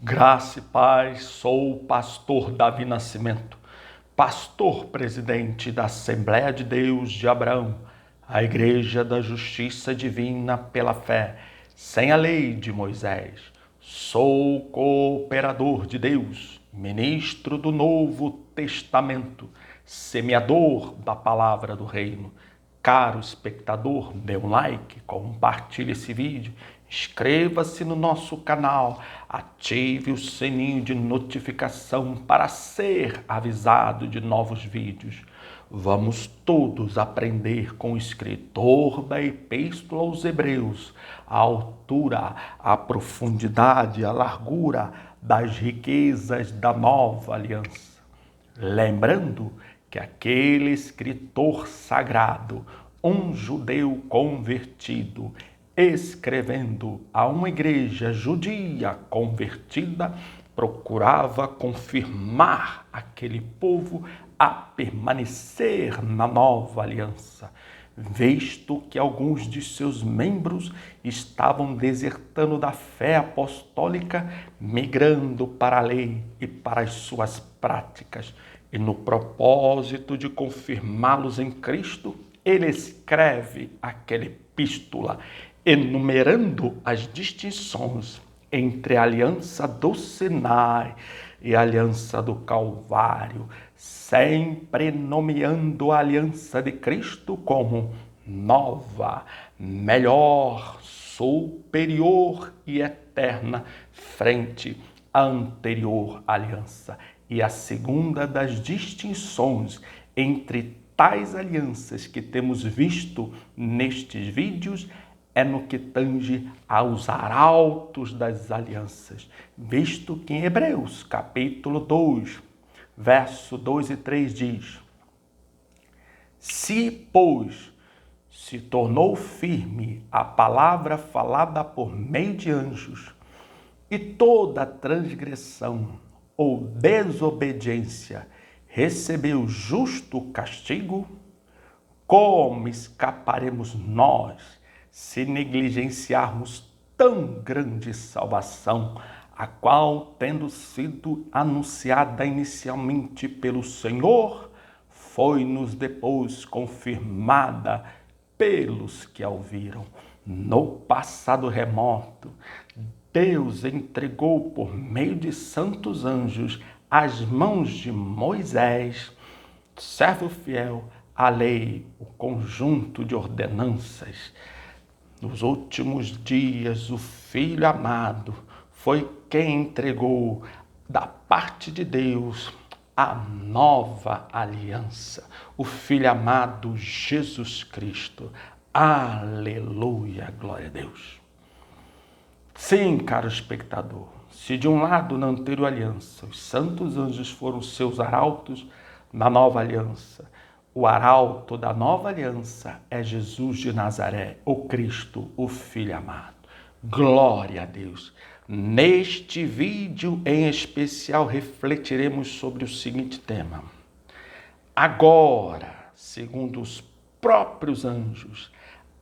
Graça e paz, sou o pastor Davi Nascimento, pastor presidente da Assembleia de Deus de Abraão, a Igreja da Justiça Divina pela Fé, sem a lei de Moisés. Sou cooperador de Deus, ministro do Novo Testamento, semeador da palavra do reino. Caro espectador, dê um like, compartilhe esse vídeo, inscreva-se no nosso canal, ative o sininho de notificação para ser avisado de novos vídeos. Vamos todos aprender com o escritor da Epístola aos Hebreus, a altura, a profundidade, a largura das riquezas da nova aliança. Lembrando que aquele escritor sagrado, um judeu convertido, escrevendo a uma igreja judia convertida, procurava confirmar aquele povo a permanecer na nova aliança, visto que alguns de seus membros estavam desertando da fé apostólica, migrando para a lei e para as suas práticas. E no propósito de confirmá-los em Cristo, ele escreve aquela epístola, enumerando as distinções entre a aliança do Sinai e a aliança do Calvário, sempre nomeando a aliança de Cristo como nova, melhor, superior e eterna, frente à anterior aliança. E a segunda das distinções entre tais alianças que temos visto nestes vídeos é no que tange aos arautos das alianças, visto que em Hebreus, capítulo 2, verso 2 e 3 diz: Se, pois, se tornou firme a palavra falada por meio de anjos, e toda transgressão ou desobediência recebeu justo castigo, como escaparemos nós se negligenciarmos tão grande salvação, a qual, tendo sido anunciada inicialmente pelo Senhor, foi-nos depois confirmada pelos que a ouviram? No passado remoto, Deus entregou por meio de santos anjos às mãos de Moisés, servo fiel, a lei, o conjunto de ordenanças. Nos últimos dias, o Filho amado foi quem entregou da parte de Deus a nova aliança, o Filho amado Jesus Cristo. Aleluia, glória a Deus. Sim, caro espectador, se de um lado na anterior aliança os santos anjos foram seus arautos, na nova aliança o arauto da nova aliança é Jesus de Nazaré, o Cristo, o Filho amado. Glória a Deus! Neste vídeo em especial refletiremos sobre o seguinte tema: agora, segundo os próprios anjos,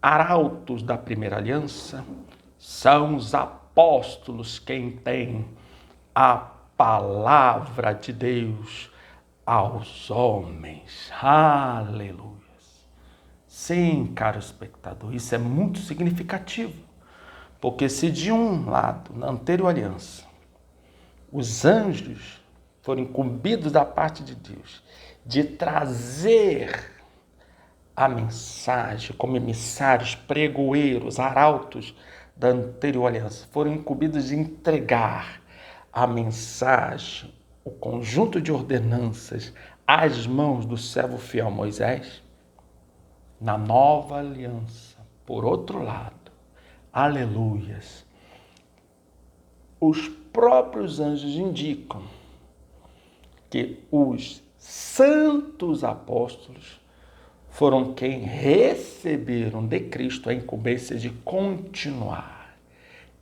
arautos da primeira aliança, são os apóstolos quem têm a palavra de Deus aos homens. Aleluia. Sim, caro espectador, isso é muito significativo, porque se de um lado, na anterior aliança, os anjos foram incumbidos da parte de Deus de trazer a mensagem como emissários, pregoeiros, arautos da anterior aliança, foram incumbidos de entregar a mensagem, o conjunto de ordenanças às mãos do servo fiel Moisés. Na nova aliança, por outro lado, aleluias, os próprios anjos indicam que os santos apóstolos foram quem receberam de Cristo a incumbência de continuar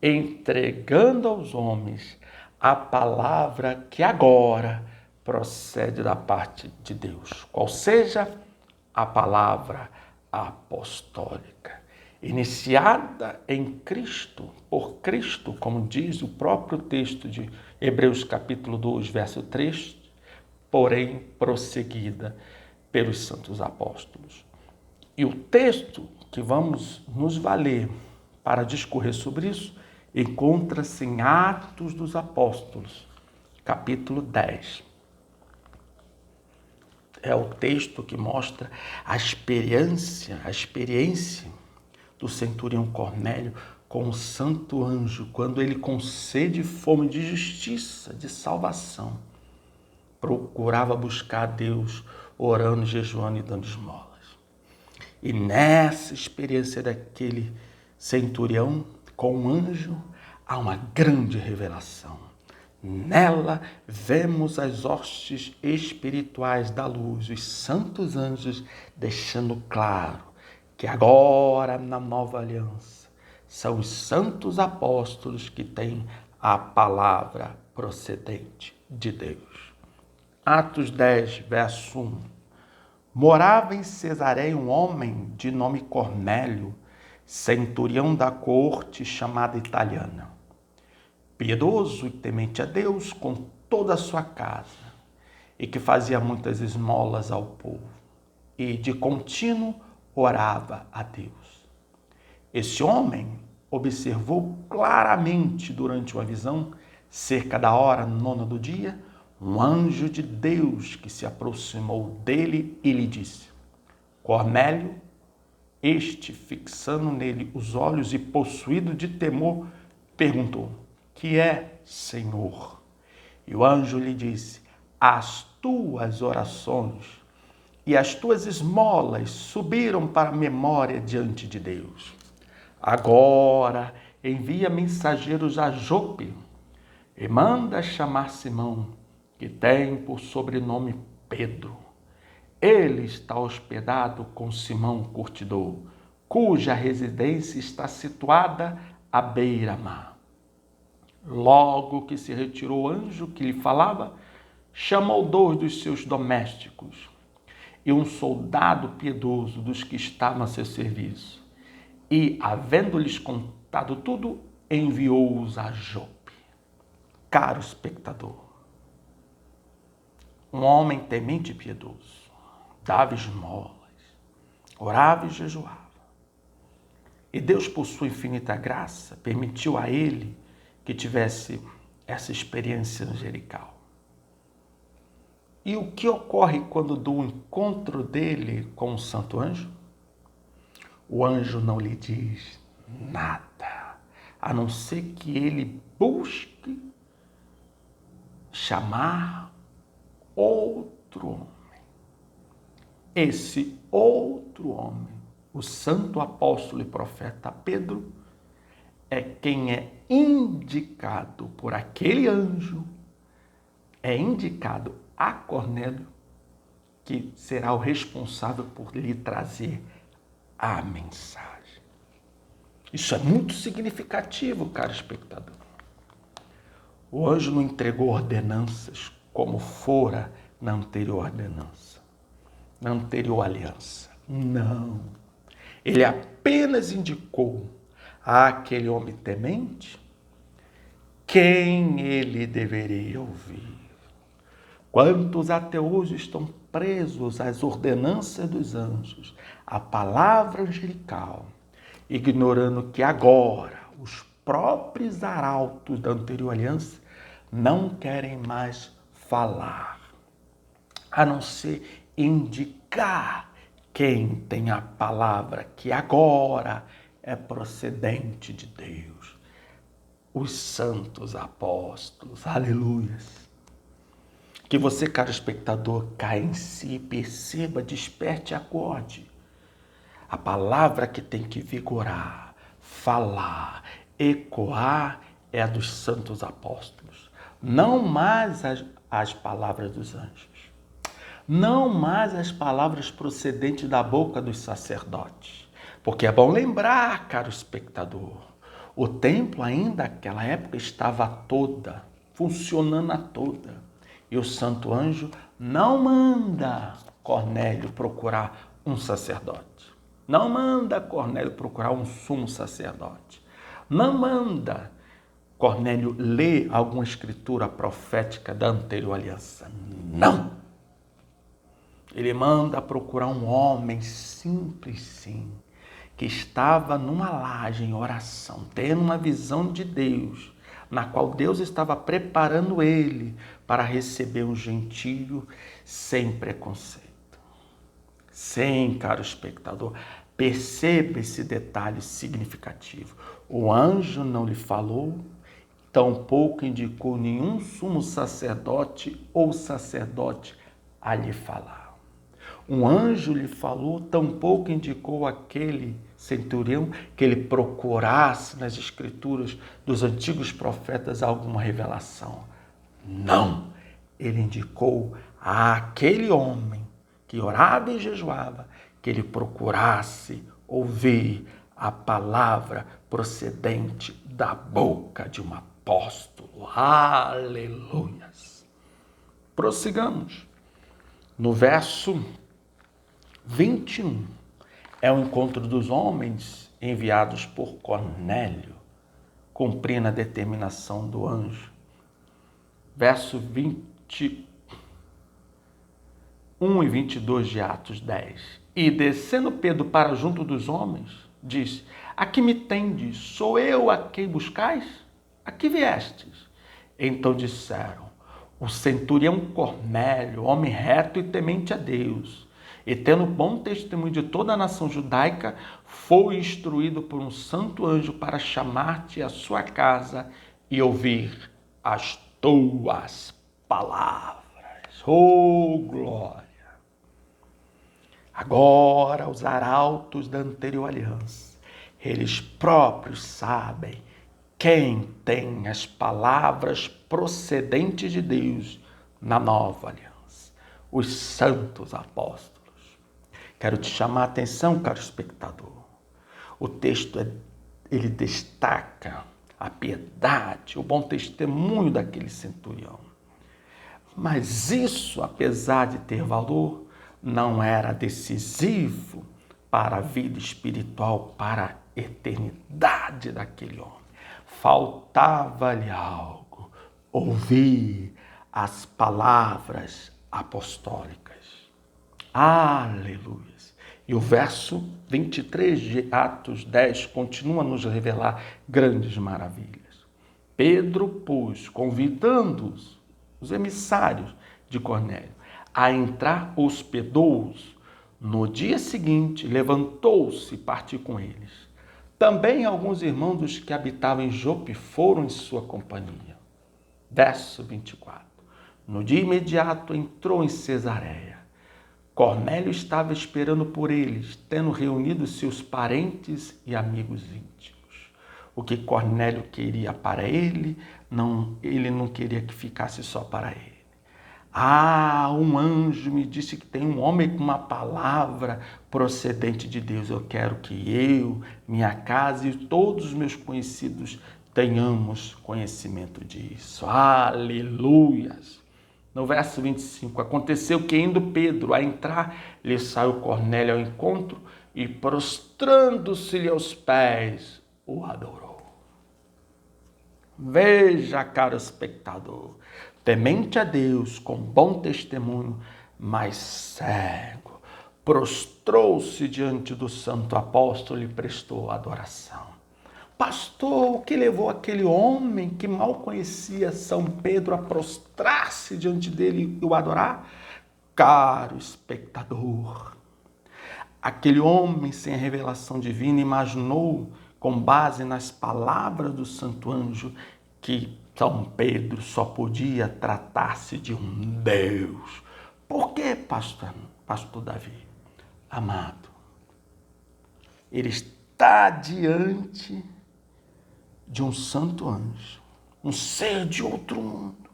entregando aos homens a palavra que agora procede da parte de Deus, qual seja a palavra apostólica. iniciada em Cristo, por Cristo, como diz o próprio texto de Hebreus capítulo 2, verso 3, porém prosseguida pelos santos apóstolos. E o texto que vamos nos valer para discorrer sobre isso encontra-se em Atos dos Apóstolos, capítulo 10. É o texto que mostra a experiência do centurião Cornélio com o santo anjo, quando ele, com sede e fome de justiça, de salvação, procurava buscar a Deus, orando, jejuando e dando esmolas. E nessa experiência daquele centurião com o anjo, há uma grande revelação. Nela vemos as hostes espirituais da luz, os santos anjos, deixando claro que agora, na nova aliança, são os santos apóstolos que têm a palavra procedente de Deus. Atos 10, verso 1. Morava em Cesareia um homem de nome Cornélio, centurião da corte chamada italiana, piedoso e temente a Deus com toda a sua casa, e que fazia muitas esmolas ao povo, e de contínuo orava a Deus. Esse homem observou claramente durante uma visão, cerca da hora 9 do dia, um anjo de Deus que se aproximou dele e lhe disse: Cornélio. Este, fixando nele os olhos e possuído de temor, perguntou: Que é, Senhor? E o anjo lhe disse: As tuas orações e as tuas esmolas subiram para a memória diante de Deus. Agora envia mensageiros a Jope e manda chamar Simão, que tem por sobrenome Pedro. Ele está hospedado com Simão curtidor, cuja residência está situada à beira-mar. Logo que se retirou o anjo que lhe falava, chamou 2 dos seus domésticos e um soldado piedoso dos que estavam a seu serviço, e, havendo-lhes contado tudo, enviou-os a Jope. Caro espectador, um homem temente e piedoso, dava esmolas, orava e jejuava. E Deus, por sua infinita graça, permitiu a ele que tivesse essa experiência angelical. E o que ocorre quando do encontro dele com o santo anjo? O anjo não lhe diz nada, a não ser que ele busque chamar outro homem. Esse outro homem, o santo apóstolo e profeta Pedro, é quem é indicado por aquele anjo, é indicado a Cornélio, que será o responsável por lhe trazer a mensagem. Isso é muito significativo, caro espectador. O anjo não entregou ordenanças como fora na anterior ordenança, na anterior aliança. Não. Ele apenas indicou àquele homem temente quem ele deveria ouvir. Quantos até hoje estão presos às ordenanças dos anjos, à palavra angelical, ignorando que agora os próprios arautos da anterior aliança não querem mais falar, a não ser indicar quem tem a palavra que agora é procedente de Deus. Os santos apóstolos, aleluias. Que você, caro espectador, caia em si, perceba, desperte e acorde. A palavra que tem que vigorar, falar, ecoar é a dos santos apóstolos. Não mais as palavras dos anjos. Não mais as palavras procedentes da boca dos sacerdotes. Porque é bom lembrar, caro espectador, o templo ainda naquela época estava funcionando a toda. E o santo anjo não manda Cornélio procurar um sacerdote. Não manda Cornélio procurar um sumo sacerdote. Não manda Cornélio ler alguma escritura profética da anterior aliança. Não! Ele manda procurar um homem simples, sim, que estava numa laje em oração, tendo uma visão de Deus, na qual Deus estava preparando ele para receber um gentio sem preconceito. Sim, caro espectador, perceba esse detalhe significativo. O anjo não lhe falou, tampouco indicou nenhum sumo sacerdote ou sacerdote a lhe falar. Um anjo lhe falou, tampouco indicou aquele centurião que ele procurasse nas escrituras dos antigos profetas alguma revelação. Não, ele indicou àquele homem que orava e jejuava que ele procurasse ouvir a palavra procedente da boca de um apóstolo. Aleluias! Prossigamos. No verso 21, é o encontro dos homens enviados por Cornélio, cumprindo a determinação do anjo. Verso 21 e 22 de Atos 10. E descendo Pedro para junto dos homens, diz: a que me tendes? Sou eu a quem buscais? A que viestes? Então disseram: o centurião Cornélio, homem reto e temente a Deus, e tendo bom testemunho de toda a nação judaica, foi instruído por um santo anjo para chamar-te à sua casa e ouvir as tuas palavras. Oh, glória! Agora os arautos da anterior aliança, eles próprios sabem quem tem as palavras procedentes de Deus na nova aliança, os santos apóstolos. Quero te chamar a atenção, caro espectador. O texto, ele destaca a piedade, o bom testemunho daquele centurião. Mas isso, apesar de ter valor, não era decisivo para a vida espiritual, para a eternidade daquele homem. Faltava-lhe algo, ouvir as palavras apostólicas. Aleluia! E o verso 23 de Atos 10 continua a nos revelar grandes maravilhas. Pedro, pois, convidando-os, os emissários de Cornélio, a entrar, hospedou-os. No dia seguinte, levantou-se e partiu com eles. Também alguns irmãos dos que habitavam em Jope foram em sua companhia. Verso 24. No dia imediato entrou em Cesareia. Cornélio estava esperando por eles, tendo reunido seus parentes e amigos íntimos. O que Cornélio queria para ele não queria que ficasse só para ele. Um anjo me disse que tem um homem com uma palavra procedente de Deus. Eu quero que eu, minha casa e todos os meus conhecidos tenhamos conhecimento disso. Aleluias! No verso 25, aconteceu que indo Pedro a entrar, lhe saiu Cornélio ao encontro e prostrando-se-lhe aos pés, o adorou. Veja, caro espectador, temente a Deus, com bom testemunho, mas cego, prostrou-se diante do santo apóstolo e prestou adoração. Pastor, o que levou aquele homem que mal conhecia São Pedro a prostrar-se diante dele e o adorar? Caro espectador, aquele homem sem revelação divina imaginou, com base nas palavras do santo anjo, que São Pedro só podia tratar-se de um Deus. Por que, pastor Davi? Amado, ele está diante de um santo anjo, um ser de outro mundo.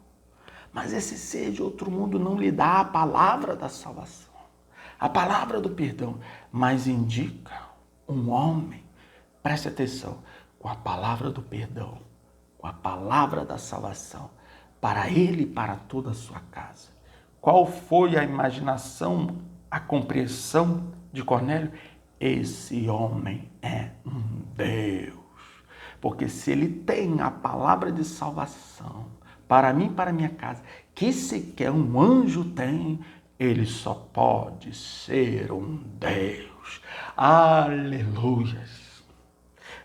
Mas esse ser de outro mundo não lhe dá a palavra da salvação, a palavra do perdão, mas indica um homem, preste atenção, com a palavra do perdão, com a palavra da salvação, para ele e para toda a sua casa. Qual foi a imaginação, a compreensão de Cornélio? esse homem é um Deus. Porque se ele tem a palavra de salvação para mim e para minha casa, que sequer um anjo tem, ele só pode ser um Deus. Aleluias!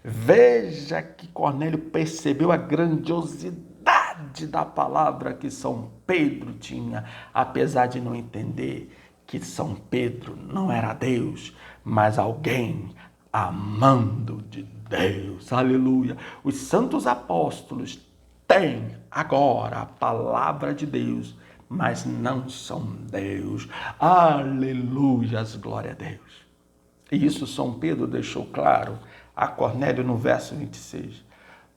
Veja que Cornélio percebeu a grandiosidade da palavra que São Pedro tinha, apesar de não entender que São Pedro não era Deus, mas alguém amando de Deus. Aleluia! Os santos apóstolos têm agora a palavra de Deus, mas não são Deus. Aleluias, glória a Deus. E isso São Pedro deixou claro a Cornélio no verso 26.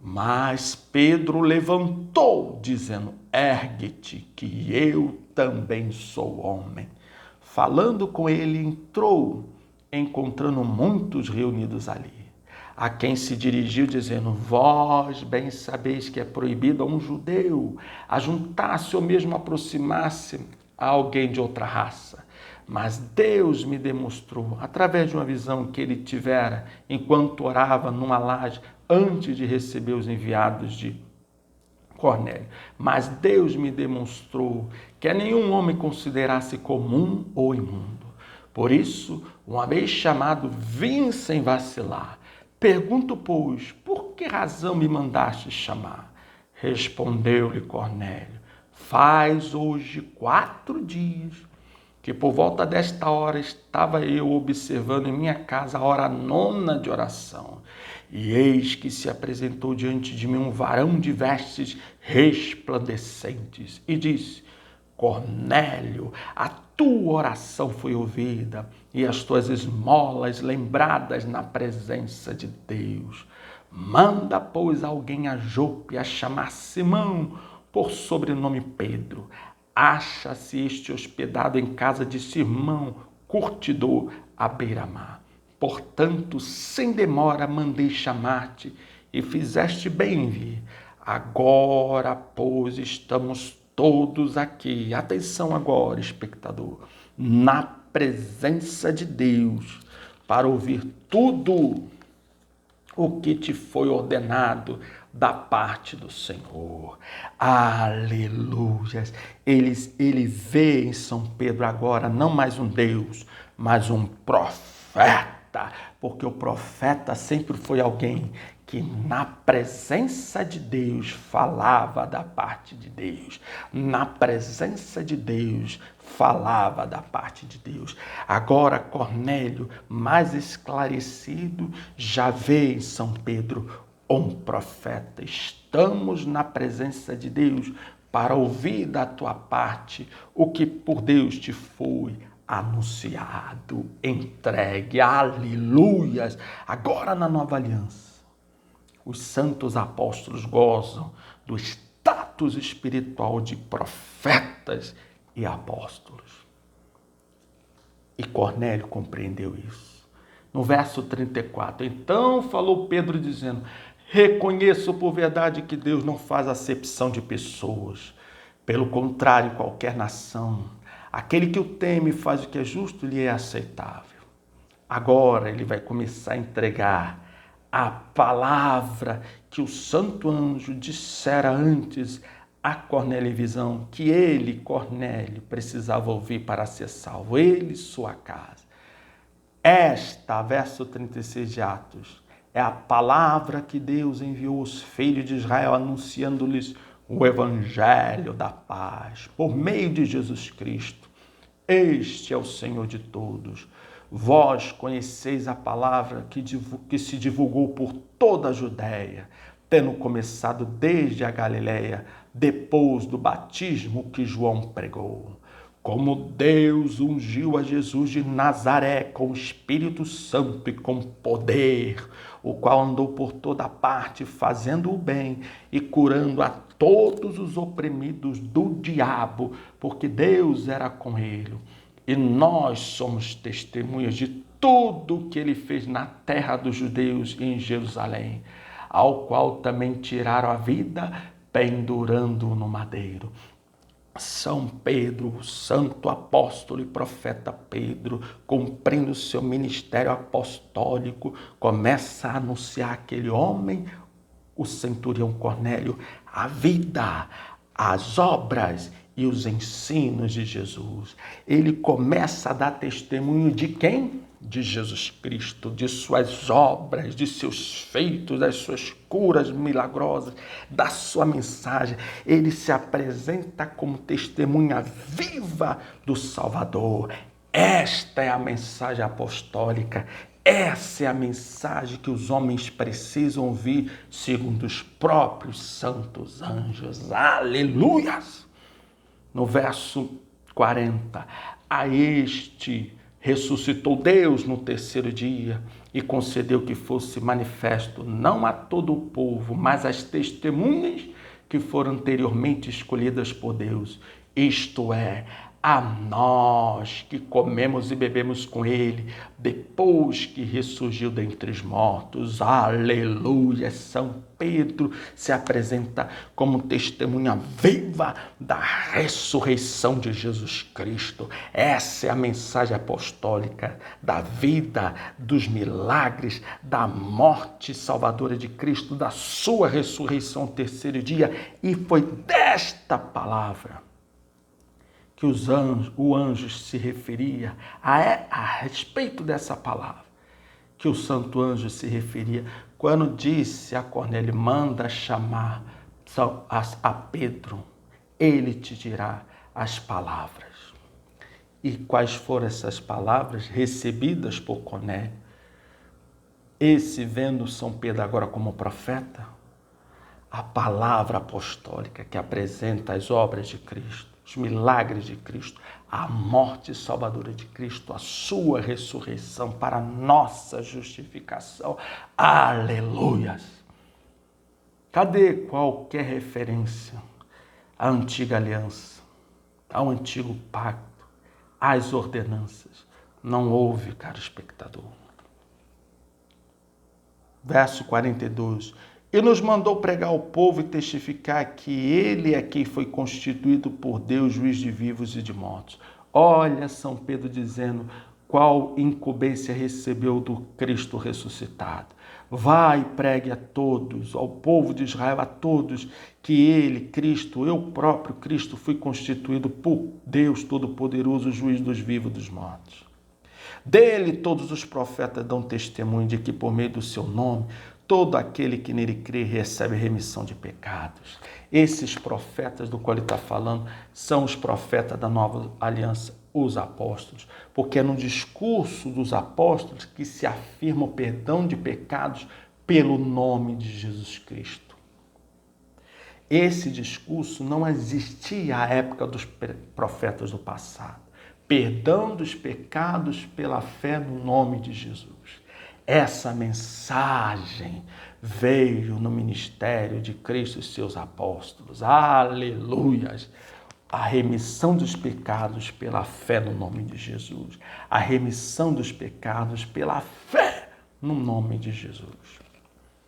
Mas Pedro levantou, dizendo: ergue-te, que eu também sou homem. Falando com ele, entrou, encontrando muitos reunidos ali, a quem se dirigiu, dizendo: vós bem sabeis que é proibido a um judeu ajuntar-se ou mesmo aproximar-se a alguém de outra raça. Mas Deus me demonstrou, através de uma visão que ele tivera enquanto orava numa laje antes de receber os enviados de Cornélio. Mas Deus me demonstrou que a nenhum homem considerasse comum ou imundo. Por isso, uma vez chamado, vim sem vacilar. Pergunto, pois, por que razão me mandaste chamar? Respondeu-lhe Cornélio: faz hoje 4 dias que por volta desta hora estava eu observando em minha casa a hora 9ª de oração. E eis que se apresentou diante de mim um varão de vestes resplandecentes e disse: Cornélio, a tua oração foi ouvida e as tuas esmolas lembradas na presença de Deus. Manda, pois, alguém a Jope a chamar Simão, por sobrenome Pedro. Acha-se este hospedado em casa de Simão, curtidor à beira-mar. Portanto, sem demora, mandei chamar-te e fizeste bem em vir. Agora, pois, estamos todos aqui. Atenção agora, espectador, na presença de Deus, para ouvir tudo o que te foi ordenado da parte do Senhor. Aleluias! Ele vê em São Pedro agora não mais um Deus, mas um profeta, porque o profeta sempre foi alguém que na presença de Deus falava da parte de Deus. Na presença de Deus falava da parte de Deus. Agora Cornélio, mais esclarecido, já vê em São Pedro um profeta. Estamos na presença de Deus para ouvir da tua parte o que por Deus te foi anunciado, entregue. Aleluias! Agora na nova aliança, os santos apóstolos gozam do status espiritual de profetas e apóstolos. E Cornélio compreendeu isso. No verso 34, então falou Pedro dizendo: reconheço por verdade que Deus não faz acepção de pessoas. Pelo contrário, qualquer nação, aquele que o teme e faz o que é justo lhe é aceitável. Agora ele vai começar a entregar a palavra que o santo anjo dissera antes a Cornélio em visão, que ele, Cornélio, precisava ouvir para ser salvo, ele e sua casa. Esta, verso 36 de Atos, é a palavra que Deus enviou aos filhos de Israel, anunciando-lhes o evangelho da paz, por meio de Jesus Cristo. Este é o Senhor de todos. Vós conheceis a palavra que se divulgou por toda a Judéia, tendo começado desde a Galileia, depois do batismo que João pregou. Como Deus ungiu a Jesus de Nazaré com o Espírito Santo e com poder, o qual andou por toda parte fazendo o bem e curando a todos os oprimidos do diabo, porque Deus era com ele. E nós somos testemunhas de tudo que ele fez na terra dos judeus e em Jerusalém, ao qual também tiraram a vida, pendurando-o no madeiro. São Pedro, o santo apóstolo e profeta Pedro, cumprindo seu ministério apostólico, começa a anunciar aquele homem, o centurião Cornélio, a vida, as obras e os ensinos de Jesus. Ele começa a dar testemunho de quem? De Jesus Cristo, de suas obras, de seus feitos, das suas curas milagrosas, da sua mensagem. Ele se apresenta como testemunha viva do Salvador. Esta é a mensagem apostólica. Essa é a mensagem que os homens precisam ouvir, segundo os próprios santos anjos. Aleluias! No verso 40, a este ressuscitou Deus no terceiro dia e concedeu que fosse manifesto não a todo o povo, mas às testemunhas que foram anteriormente escolhidas por Deus, isto é, a nós que comemos e bebemos com ele, depois que ressurgiu dentre os mortos. Aleluia! São Pedro se apresenta como testemunha viva da ressurreição de Jesus Cristo. Essa é a mensagem apostólica da vida, dos milagres, da morte salvadora de Cristo, da sua ressurreição ao terceiro dia. E foi desta palavra que o anjo se referia, a respeito dessa palavra, que o santo anjo se referia, quando disse a Cornélio, manda chamar a Pedro, ele te dirá as palavras. E quais foram essas palavras recebidas por Cornélio? Esse, vendo São Pedro agora como profeta, a palavra apostólica que apresenta as obras de Cristo, os milagres de Cristo, a morte salvadora de Cristo, a sua ressurreição para a nossa justificação. Aleluias! Cadê qualquer referência à antiga aliança, ao antigo pacto, às ordenanças? Não houve, caro espectador. Verso 42. E nos mandou pregar ao povo e testificar que ele é quem foi constituído por Deus, juiz de vivos e de mortos. Olha São Pedro dizendo qual incumbência recebeu do Cristo ressuscitado. Vai e pregue a todos, ao povo de Israel, a todos, que ele, Cristo, eu próprio Cristo, fui constituído por Deus Todo-Poderoso, juiz dos vivos e dos mortos. Dele todos os profetas dão testemunho de que por meio do seu nome todo aquele que nele crê recebe remissão de pecados. Esses profetas do qual ele está falando são os profetas da nova aliança, os apóstolos, porque é no discurso dos apóstolos que se afirma o perdão de pecados pelo nome de Jesus Cristo. Esse discurso não existia à época dos profetas do passado. Perdão dos pecados pela fé no nome de Jesus. Essa mensagem veio no ministério de Cristo e seus apóstolos. Aleluias! A remissão dos pecados pela fé no nome de Jesus. A remissão dos pecados pela fé no nome de Jesus.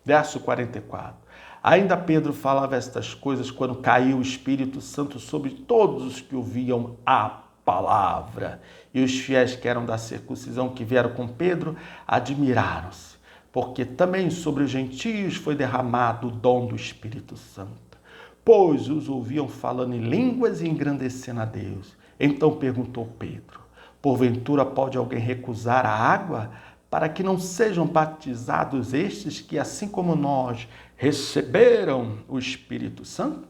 Verso 44. Ainda Pedro falava estas coisas quando caiu o Espírito Santo sobre todos os que ouviam a palavra. E os fiéis que eram da circuncisão que vieram com Pedro admiraram-se, porque também sobre os gentios foi derramado o dom do Espírito Santo, pois os ouviam falando em línguas e engrandecendo a Deus. Então perguntou Pedro, porventura pode alguém recusar a água para que não sejam batizados estes que, assim como nós, receberam o Espírito Santo?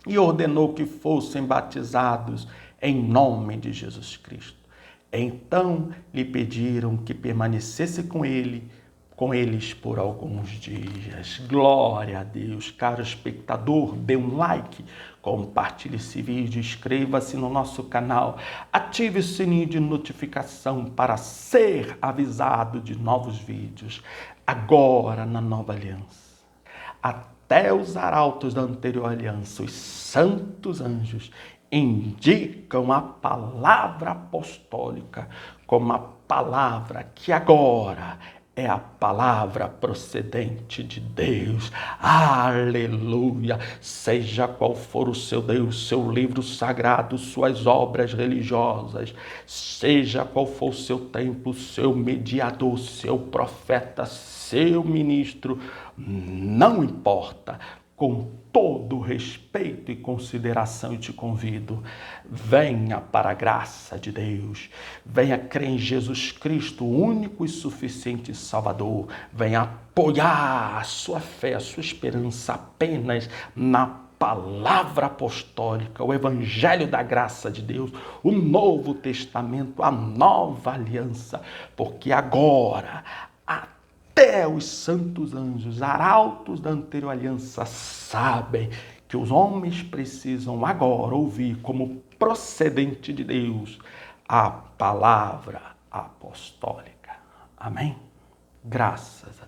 E ordenou que fossem batizados em nome de Jesus Cristo. Então lhe pediram que permanecesse com eles por alguns dias. Glória a Deus. Caro espectador, dê um like, compartilhe esse vídeo, inscreva-se no nosso canal, ative o sininho de notificação para ser avisado de novos vídeos. Agora na nova aliança, até os arautos da anterior aliança, os santos anjos indicam a palavra apostólica como a palavra que agora é a palavra procedente de Deus. Aleluia! Seja qual for o seu Deus, seu livro sagrado, suas obras religiosas, seja qual for o seu templo, seu mediador, seu profeta, seu ministro, não importa. Com todo respeito e consideração, eu te convido, venha para a graça de Deus, venha crer em Jesus Cristo, o único e suficiente Salvador, venha apoiar a sua fé, a sua esperança apenas na palavra apostólica, o evangelho da graça de Deus, o Novo Testamento, a nova aliança, porque agora até os santos anjos, arautos da anterior aliança, sabem que os homens precisam agora ouvir como procedente de Deus a palavra apostólica. Amém? Graças a